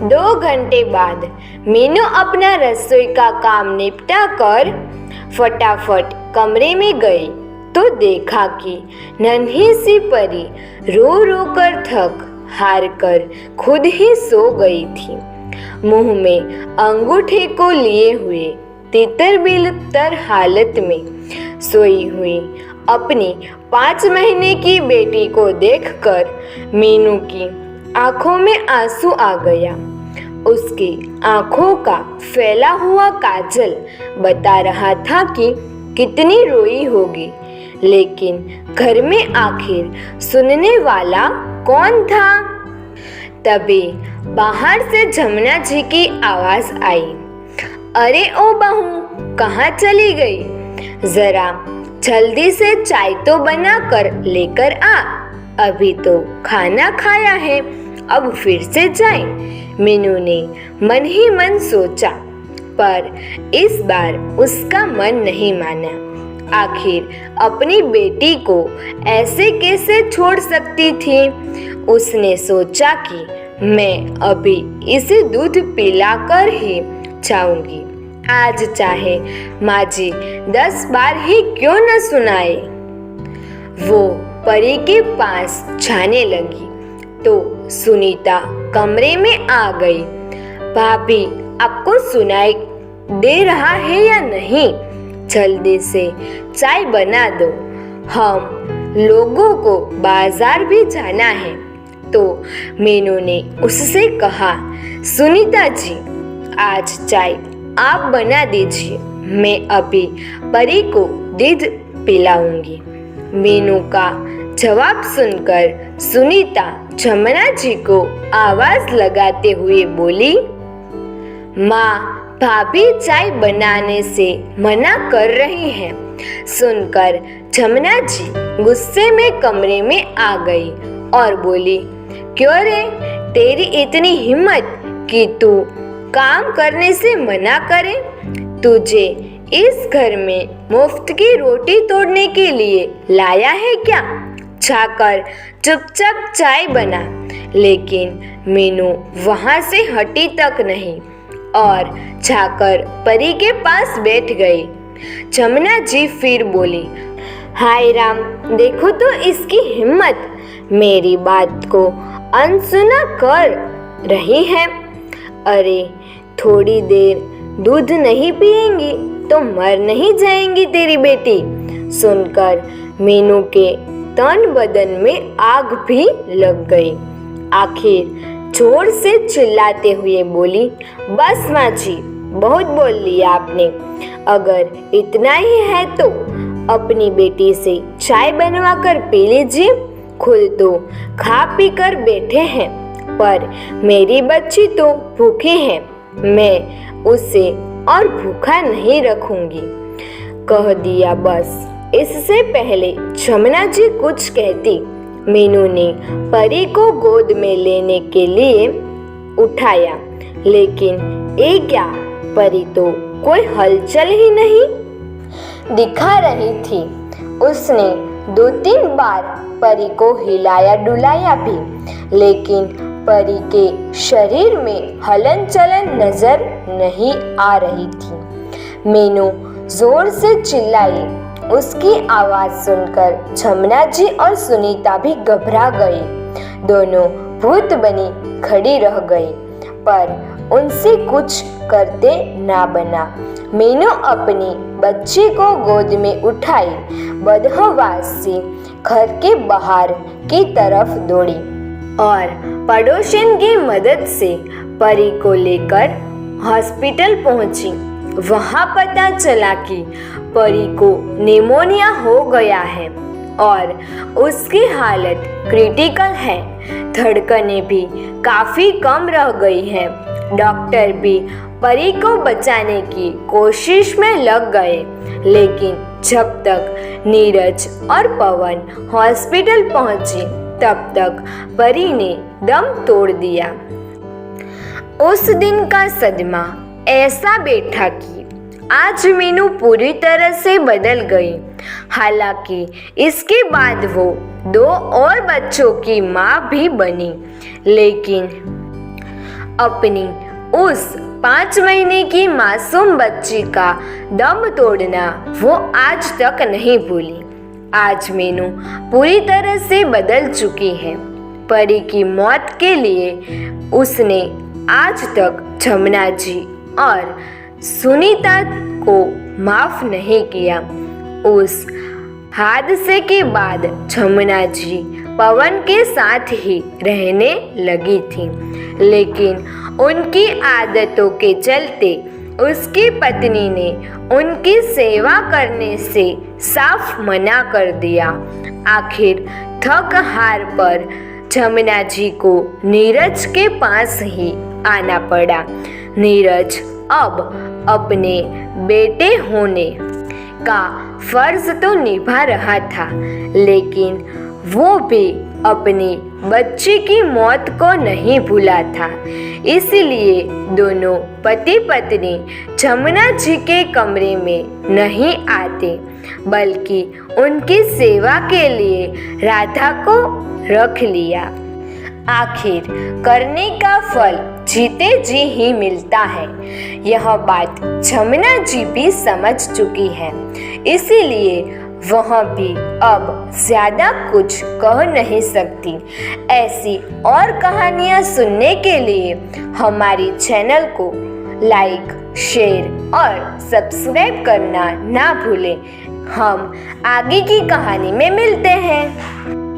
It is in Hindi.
2 घंटे बाद मीनू अपना रसोई का काम निपटा कर फटाफट कमरे में गई तो देखा कि नन्ही सी परी रो रो कर थक हार कर खुद ही सो गई थी। मुंह में अंगूठे को लिए हुए तितर बितर हालत में सोई हुई अपनी 5 महीने की बेटी को देखकर मीनू की आंखों में आंसू आ गया। उसकी आंखों का फैला हुआ काजल बता रहा था कि कितनी रोई होगी, लेकिन घर में आखिर सुनने वाला कौन था? तभी बाहर से जमुना जी की आवाज आई, अरे ओ बहू, कहाँ चली गई? जरा जल्दी से चाय तो बना कर लेकर आ, अभी तो खाना खाया है, अब फिर से जाए। मीनू ने मन ही मन सोचा, पर इस बार उसका मन नहीं माना। आखिर अपनी बेटी को ऐसे कैसे छोड़ सकती थी? उसने सोचा कि मैं अभी इसे दूध पिलाकर ही जाऊंगी, आज चाहे माँ जी 10 बार ही क्यों न सुनाए। वो परी के पास जाने लगी तो सुनीता कमरे में आ गई। भाभी, आपको सुनाई दे रहा है या नहीं? जल्दी से चाय बना दो, हम लोगों को बाजार भी जाना है। तो मीनू ने उससे कहा, सुनीता जी, आज चाय आप बना दीजिए, मैं अभी परी को दूध पिलाऊंगी। मीनू का जवाब सुनकर सुनीता जमुना जी को आवाज लगाते हुए बोली, माँ, भाभी चाय बनाने से मना कर रही हैं। सुनकर जमुना जी गुस्से में कमरे में आ गई और बोली, क्यों रे, तेरी इतनी हिम्मत कि तू काम करने से मना करे? तुझे इस घर में मुफ्त की रोटी तोड़ने के लिए लाया है क्या? जाकर चुपचाप चाय बना। लेकिन मीनू वहां से हटी तक नहीं और जाकर परी के पास बैठ गई। जमुना जी फिर बोली, हाय राम, देखो तो इसकी हिम्मत, मेरी बात को अनसुना कर रही है। अरे थोड़ी देर दूध नहीं पिएंगी तो मर नहीं जाएंगी तेरी बेटी। सुनकर मीनू के तन बदन में आग भी लग गई। आखिर जोर से चिल्लाते हुए बोली, बस माँ जी, बहुत बोल लिया आपने। अगर इतना ही है तो अपनी बेटी से चाय बनवा कर पी लीजिए। खुद तो खा पी कर बैठे हैं, पर मेरी बच्ची तो भूखी है, मैं उसे और भूखा नहीं रखूंगी। कह दिया बस। इससे पहले जमुना जी कुछ कहती, मीनू ने परी को गोद में लेने के लिए उठाया, लेकिन ये क्या, परी तो कोई हलचल ही नहीं दिखा रही थी। उसने 2-3 बार परी को हिलाया डुलाया भी, लेकिन परी के शरीर में हलन चलन नजर नहीं आ रही थी। मीनू जोर से चिल्लाई। उसकी आवाज सुनकर जमुना जी और सुनीता भी घबरा गई। दोनों भूत बनी खड़ी रह गई, पर उनसे कुछ करते ना बना। मीनू अपनी बच्ची को गोद में उठाई बदहवासी घर के बाहर की तरफ दौड़ी और पड़ोसन की मदद से परी को लेकर हॉस्पिटल पहुंची। वहां पता चला कि परी को निमोनिया हो गया है और उसकी हालत क्रिटिकल है। धड़कनें भी काफी कम रह गई हैं। डॉक्टर भी परी को बचाने की कोशिश में लग गए, लेकिन जब तक नीरज और पवन हॉस्पिटल पहुंचे तब तक परी ने दम तोड़ दिया। उस दिन का सदमा ऐसा बैठा कि आज मीनू पूरी तरह से बदल गई। हालांकि इसके बाद वो 2 और बच्चों की माँ भी बनी, लेकिन अपनी उस 5 महीने की मासूम बच्ची का दम तोड़ना वो आज तक नहीं भूली। आज मीनू पूरी तरह से बदल चुकी है। परी की मौत के लिए उसने आज तक जमुना जी और सुनीता को माफ नहीं किया। उस हादसे के बाद जमुना जी पवन के साथ ही रहने लगी थी, लेकिन उनकी आदतों के चलते उसकी पत्नी ने उनकी सेवा करने से साफ मना कर दिया। आखिर थक हार पर जमुना जी को नीरज के पास ही आना पड़ा। नीरज अब अपने बेटे होने का फर्ज तो निभा रहा था, लेकिन वो भी अपनी बच्ची की मौत को नहीं भूला था। इसलिए दोनों पति पत्नी जमुना जी के कमरे में नहीं आते, बल्कि उनकी सेवा के लिए राधा को रख लिया। आखिर करने का फल जीते जी ही मिलता है, यह बात जमुना जी भी समझ चुकी है। इसीलिए वह भी अब ज्यादा कुछ कह नहीं सकती। ऐसी और कहानियाँ सुनने के लिए हमारी चैनल को लाइक, शेयर और सब्सक्राइब करना ना भूलें। हम आगे की कहानी में मिलते हैं।